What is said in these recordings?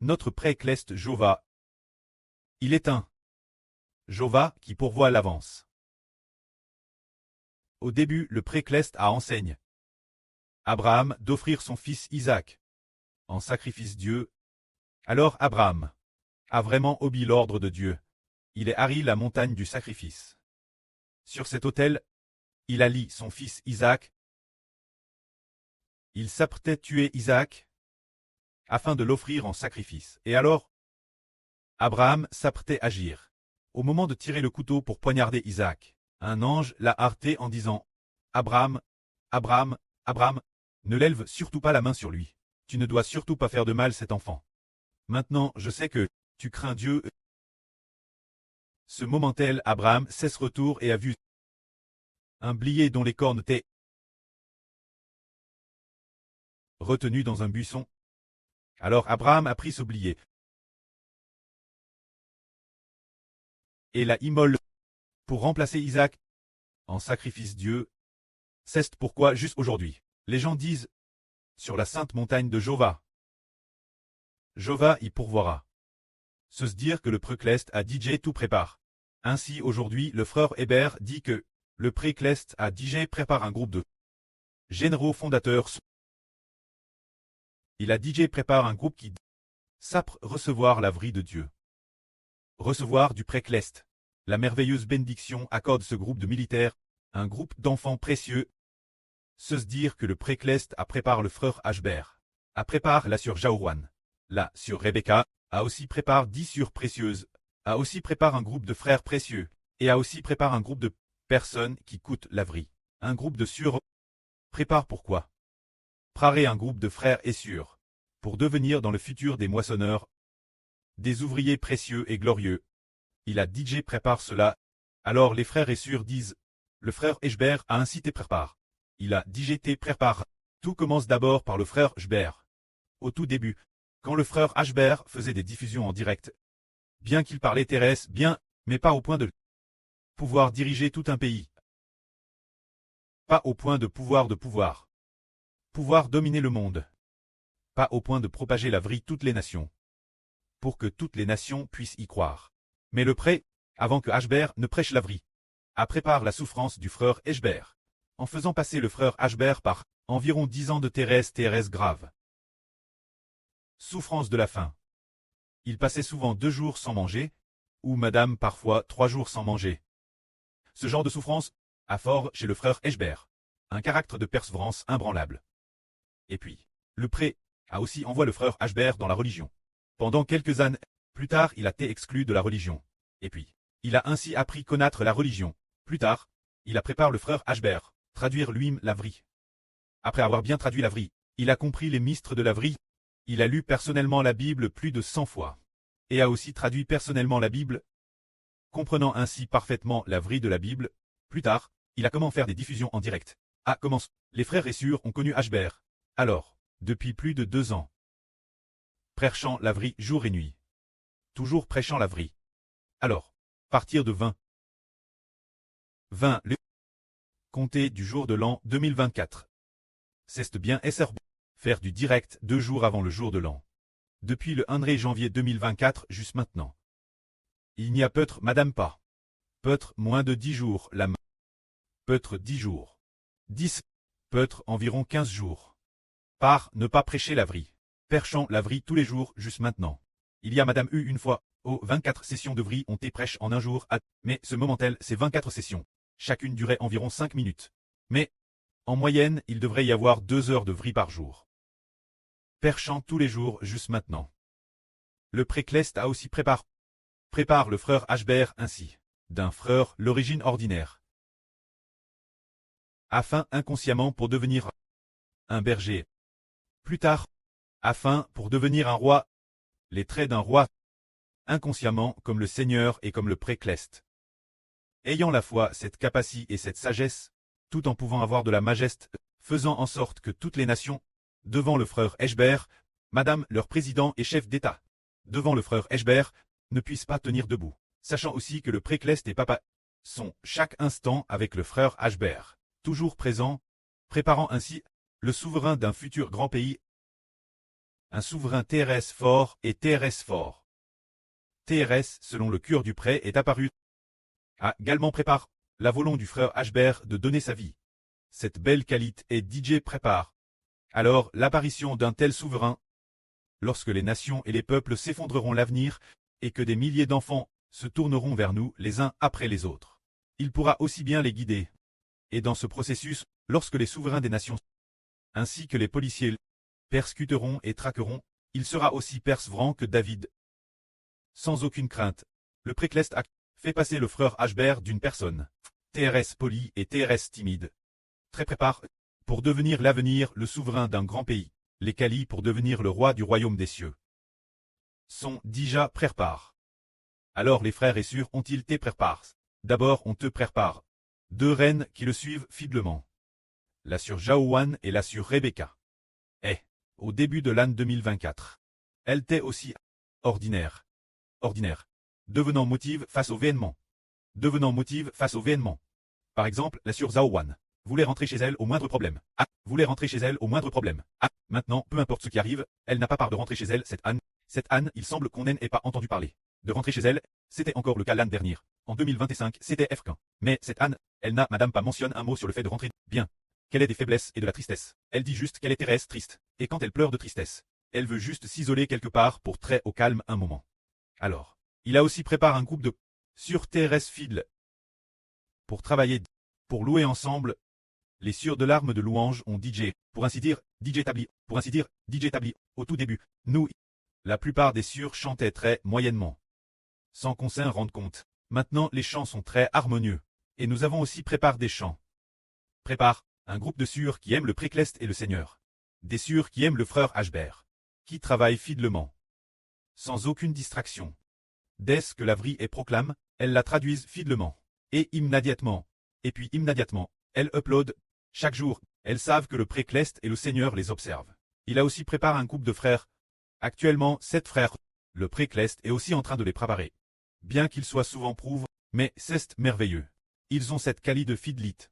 Notre pré-cleste Jova. Il est un Jova qui pourvoit l'avance. Au début, le pré-cleste a enseigne Abraham d'offrir son fils Isaac en sacrifice Dieu. Alors Abraham a vraiment obéi l'ordre de Dieu. Il est Hari la montagne du sacrifice. Sur cet autel, il allie son fils Isaac. Il s'apprêtait tuer Isaac afin de l'offrir en sacrifice. Et alors, Abraham s'apprêtait à agir. Au moment de tirer le couteau pour poignarder Isaac, un ange l'a heurté en disant « Abraham, Abraham, Abraham, ne lève surtout pas la main sur lui. Tu ne dois surtout pas faire de mal cet enfant. Maintenant, je sais que tu crains Dieu. » Ce moment tel, Abraham cesse retour et a vu un blier dont les cornes étaient retenues dans un buisson. Alors Abraham a pris ce blier et l'a immolé pour remplacer Isaac en sacrifice Dieu. C'est pourquoi juste aujourd'hui, les gens disent sur la sainte montagne de Jova. Jova y pourvoira. Se dire que le pré-cleste a DJ tout prépare. Ainsi aujourd'hui le frère Hébert dit que le pré-cleste a DJ prépare un groupe de généraux fondateurs. Il a DJ prépare un groupe qui s'apprête recevoir la vie de Dieu. Recevoir du pré-cleste. La merveilleuse bénédiction accorde ce groupe de militaires, un groupe d'enfants précieux. Se dire que le pré-cleste a prépare le frère Ashbert. A prépare la sur Jaourouane. La sur Rebecca, a aussi prépare 10 sur précieuses. A aussi prépare un groupe de frères précieux. Et a aussi prépare un groupe de personnes qui coûtent la vie. Un groupe de sur prépare pourquoi? Préparer un groupe de frères et sûrs. Pour devenir dans le futur des moissonneurs. Des ouvriers précieux et glorieux. Il a DJ prépare cela. Alors les frères et sûrs disent. Le frère Eshber a incité prépare. Il a DGT prépare. Tout commence d'abord par le frère Eshber. Au tout début, quand le frère Ashber faisait des diffusions en direct. Bien qu'il parlait terrestre, bien, mais pas au point de pouvoir diriger tout un pays. Pas au point de pouvoir. Pouvoir dominer le monde. Pas au point de propager la vie toutes les nations. Pour que toutes les nations puissent y croire. Mais le pré, avant que Ashber ne prêche la vie, a prépare la souffrance du frère Eshber. En faisant passer le frère Ashber par environ 10 ans de terrestre grave. Souffrance de la faim. Il passait souvent 2 jours sans manger, ou madame parfois 3 jours sans manger. Ce genre de souffrance a fort chez le frère Eshber. Un caractère de persévérance imbranlable. Et puis, le pré a aussi envoyé le frère Ashber dans la religion. Pendant quelques années, plus tard il a été exclu de la religion. Et puis, il a ainsi appris connaître la religion. Plus tard, il a préparé le frère Ashber, traduire lui-même la vie. Après avoir bien traduit la vie, il a compris les mystères de la vie. Il a lu personnellement la Bible plus de 100 fois. Et a aussi traduit personnellement la Bible. Comprenant ainsi parfaitement la vie de la Bible, plus tard, il a commencé à faire des diffusions en direct. Ah, comment les frères et sûrs ont connu Ashber. Alors, depuis plus de 2 ans. Prêchant la vie jour et nuit. Toujours prêchant la vie. Alors, partir de 20 le compter du jour de l'an 2024. C'est bien SRB. Faire du direct 2 jours avant le jour de l'an. Depuis le 1er janvier 2024 juste maintenant. Il n'y a peut-être madame pas. Peut-être moins de 10 jours la main. Peut-être 10 jours. 10. Peut-être environ 15 jours. Par ne pas prêcher la vie. Perchant la vie tous les jours juste maintenant. Il y a madame eu une fois, 24 sessions de vie ont été prêches en un jour, mais ce moment tel c'est 24 sessions. Chacune durait environ 5 minutes. Mais, en moyenne, il devrait y avoir 2 heures de vie par jour. Perchant tous les jours juste maintenant. Le pré-cleste a aussi prépare le frère Ashber ainsi, d'un frère l'origine ordinaire. Afin inconsciemment pour devenir un berger. Plus tard, afin pour devenir un roi, les traits d'un roi, inconsciemment comme le Seigneur et comme le pré-cleste. Ayant la foi cette capacité et cette sagesse, tout en pouvant avoir de la majesté, faisant en sorte que toutes les nations, devant le frère Eshber, madame leur président et chef d'État, devant le frère Eshber, ne puissent pas tenir debout, sachant aussi que le pré-cleste et papa sont chaque instant avec le frère Ashber, toujours présents, préparant ainsi le souverain d'un futur grand pays. un souverain TRS fort et TRS fort. TRS, selon le cure du pré, est apparu. Également prépare la volonté du frère Ashbert de donner sa vie. Cette belle qualité et DJ prépare. Alors l'apparition d'un tel souverain, lorsque les nations et les peuples s'effondreront l'avenir, et que des milliers d'enfants se tourneront vers nous les uns après les autres. Il pourra aussi bien les guider. Et dans ce processus, lorsque les souverains des nations, ainsi que les policiers, persécuteront et traqueront, il sera aussi persévérant que David. Sans aucune crainte, le précleste a fait passer le frère Ashbert d'une personne, TRS poli et TRS timide. Très prépare, pour devenir l'avenir le souverain d'un grand pays, les Kali pour devenir le roi du royaume des cieux. Sont déjà prépare. Alors les frères et sœurs ont-ils été préparés. D'abord on te prépare. Deux reines qui le suivent fidèlement. La sœur Jaouane et la sœur Rebecca. Au début de l'année 2024. Elle était aussi ordinaire. Devenant motive face au événement. Par exemple, la sœur Zaouane voulait rentrer chez elle au moindre problème. Maintenant, peu importe ce qui arrive, elle n'a pas part de rentrer chez elle, cette Anne. Cette Anne, il semble qu'on n'ait pas entendu parler. De rentrer chez elle, c'était encore le cas l'année dernière. En 2025, c'était fréquent. Mais cette Anne, elle n'a madame pas mentionne un mot sur le fait de rentrer bien. Qu'elle ait des faiblesses et de la tristesse. Elle dit juste qu'elle est Thérèse triste. Et quand elle pleure de tristesse, elle veut juste s'isoler quelque part pour très au calme un moment. Alors, il a aussi préparé un groupe de sur Thérèse Fidle pour travailler, pour louer ensemble. Les sœurs de l'arme de louange ont DJ, pour ainsi dire, DJ établi. Au tout début, nous, la plupart des sœurs chantaient très moyennement, sans qu'on s'en rende compte. Maintenant, les chants sont très harmonieux, et nous avons aussi préparé des chants. Prépare un groupe de sœurs qui aiment le précleste et le Seigneur. Des sœurs qui aiment le frère Ashbert, qui travaillent fidèlement, sans aucune distraction. Dès que la vraie est proclame, elles la traduisent fidèlement, et immédiatement, elles uploadent. Chaque jour, elles savent que le précleste et le Seigneur les observent. Il a aussi préparé un groupe de frères. Actuellement, 7 frères. Le précleste est aussi en train de les préparer. Bien qu'ils soient souvent prouvent, mais c'est merveilleux. Ils ont cette qualité de fidélité.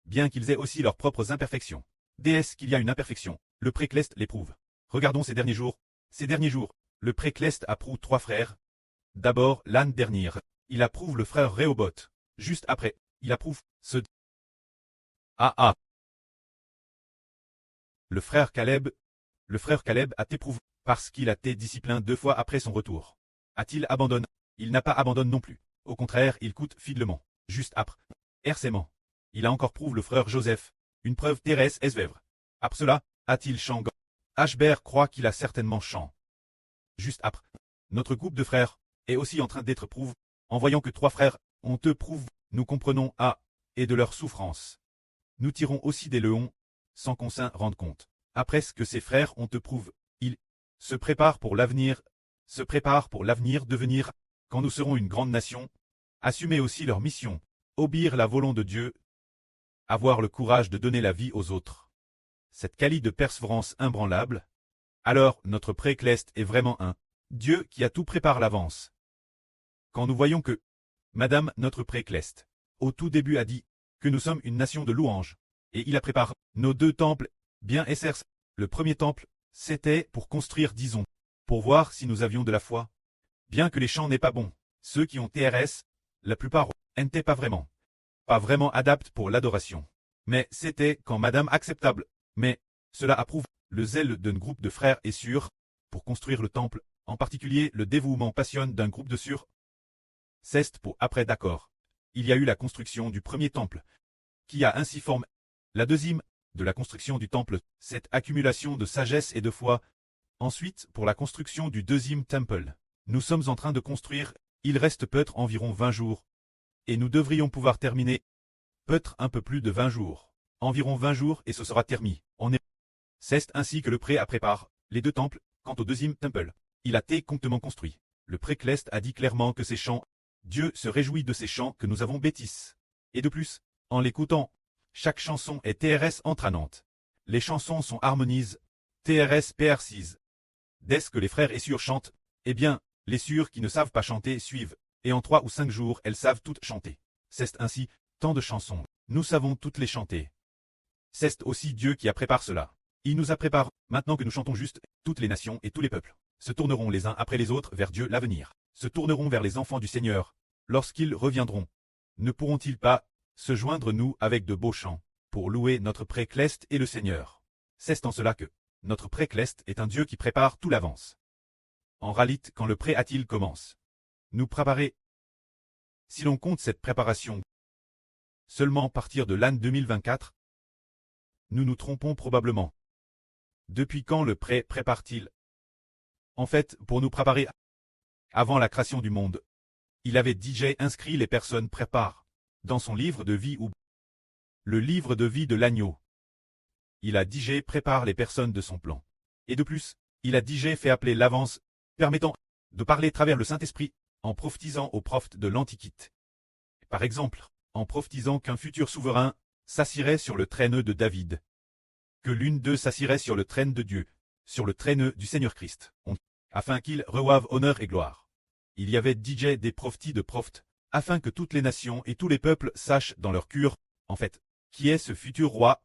Bien qu'ils aient aussi leurs propres imperfections. Dès qu'il y a une imperfection, le précleste l'éprouve. Regardons ces derniers jours. Le précleste approuve 3 frères. D'abord, l'année dernière, il approuve le frère Rehoboth. Juste après, il approuve ce Le frère Caleb a éprouvé parce qu'il a été discipliné 2 fois après son retour. A-t-il abandonné? Il n'a pas abandonné non plus. Au contraire, il coûte fidèlement. Juste après. Hercément. Il a encore prouvé le frère Joseph. Une preuve Thérèse Esvèvre. Après cela, a-t-il chant? Ashbert croit qu'il a certainement chant. Juste après. Notre groupe de frères est aussi en train d'être prouvé. En voyant que 3 frères ont prouvé, nous comprenons et de leur souffrance. Nous tirons aussi des leçons, sans qu'on s'en rende compte. Après ce que ces frères ont prouvé, ils se préparent pour l'avenir, devenir, quand nous serons une grande nation, assumer aussi leur mission, obéir la volonté de Dieu, avoir le courage de donner la vie aux autres. Cette qualité de persévérance imbranlable. Alors notre précleste est vraiment un Dieu qui a tout préparé à l'avance. Quand nous voyons que Madame notre précleste, au tout début a dit que nous sommes une nation de louanges, et il a préparé nos 2 temples, bien SRC. Le premier temple, c'était pour construire, disons, pour voir si nous avions de la foi. Bien que les chants n'aient pas bon, ceux qui ont TRS, la plupart n'étaient pas vraiment adaptés pour l'adoration. Mais c'était quand Madame acceptable. Mais cela approuve le zèle d'un groupe de frères et sœurs pour construire le temple, en particulier le dévouement passionné d'un groupe de sœurs. C'est pour après d'accord. Il y a eu la construction du premier temple, qui a ainsi formé la deuxième de la construction du temple, cette accumulation de sagesse et de foi. Ensuite, pour la construction du deuxième temple, nous sommes en train de construire, il reste peut-être environ 20 jours. Et nous devrions pouvoir terminer, peut-être un peu plus de 20 jours. Environ 20 jours et ce sera terminé. C'est ainsi que le pré a préparé les 2 temples. Quant au deuxième temple, il a été complètement construit. Le précleste a dit clairement que ces chants, Dieu se réjouit de ces chants que nous avons bêtises. Et de plus, en l'écoutant, chaque chanson est TRS entraînante. Les chansons sont harmonises, TRS PRCs. Dès que les frères et sœurs chantent, eh bien, les sœurs qui ne savent pas chanter suivent, et en 3 ou 5 jours elles savent toutes chanter. C'est ainsi, tant de chansons, nous savons toutes les chanter. C'est aussi Dieu qui a préparé cela. Il nous a préparé, maintenant que nous chantons juste, toutes les nations et tous les peuples se tourneront les uns après les autres vers Dieu l'avenir, se tourneront vers les enfants du Seigneur. Lorsqu'ils reviendront, ne pourront-ils pas se joindre nous avec de beaux chants, pour louer notre précleste et le Seigneur? C'est en cela que notre précleste est un Dieu qui prépare tout l'avance. En réalité, quand le pré-a-t-il commence, nous préparer. Si l'on compte cette préparation seulement à partir de l'année 2024, nous nous trompons probablement. Depuis quand le pré prépare-t-il? En fait, pour nous préparer avant la création du monde, il avait déjà inscrit les personnes préparent dans son livre de vie ou le livre de vie de l'agneau. Il a déjà préparé les personnes de son plan. Et de plus, il a déjà fait appeler l'avance, permettant de parler à travers le Saint-Esprit, en prophétisant aux prophètes de l'Antiquité. Par exemple, en prophétisant qu'un futur souverain s'assirait sur le trône de David, que l'une d'eux s'assirait sur le trône de Dieu, sur le trône du Seigneur Christ, afin qu'il reçoive honneur et gloire. Il y avait déjà des prophéties de prophètes, afin que toutes les nations et tous les peuples sachent dans leur cœur, en fait, qui est ce futur roi,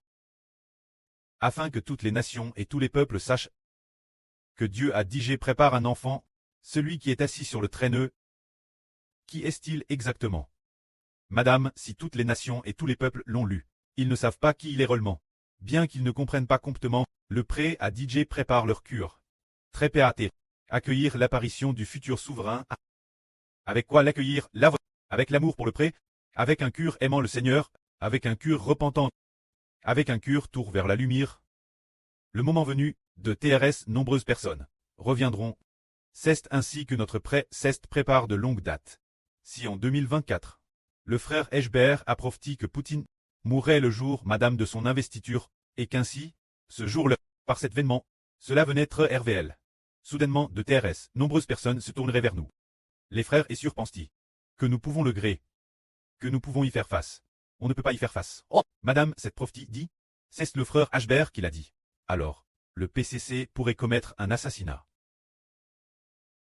afin que toutes les nations et tous les peuples sachent que Dieu a déjà préparé un enfant, celui qui est assis sur le trône. Qui est-il exactement? Madame, si toutes les nations et tous les peuples l'ont lu, ils ne savent pas qui il est réellement. Bien qu'ils ne comprennent pas complètement, le pré à DJ prépare leur cure. Très péaté. Accueillir l'apparition du futur souverain. Avec quoi l'accueillir? Avec l'amour pour le pré, avec un cœur aimant le Seigneur, avec un cœur repentant, avec un cœur tour vers la lumière. Le moment venu, de TRS, nombreuses personnes reviendront. C'est ainsi que notre pré prépare de longue date. Si en 2024, le frère Eshbert a prophétisé que Poutine mourrait le jour madame de son investiture, et qu'ainsi, ce jour-là, par cet événement, cela venait être RVL. Soudainement, de TRS, nombreuses personnes se tourneraient vers nous. Les frères et sœurs pensent-ils que nous pouvons le gré, que nous pouvons y faire face? On ne peut pas y faire face. Oh, madame, cette prophétie dit, c'est le frère Eshbert qui l'a dit. Alors, le PCC pourrait commettre un assassinat.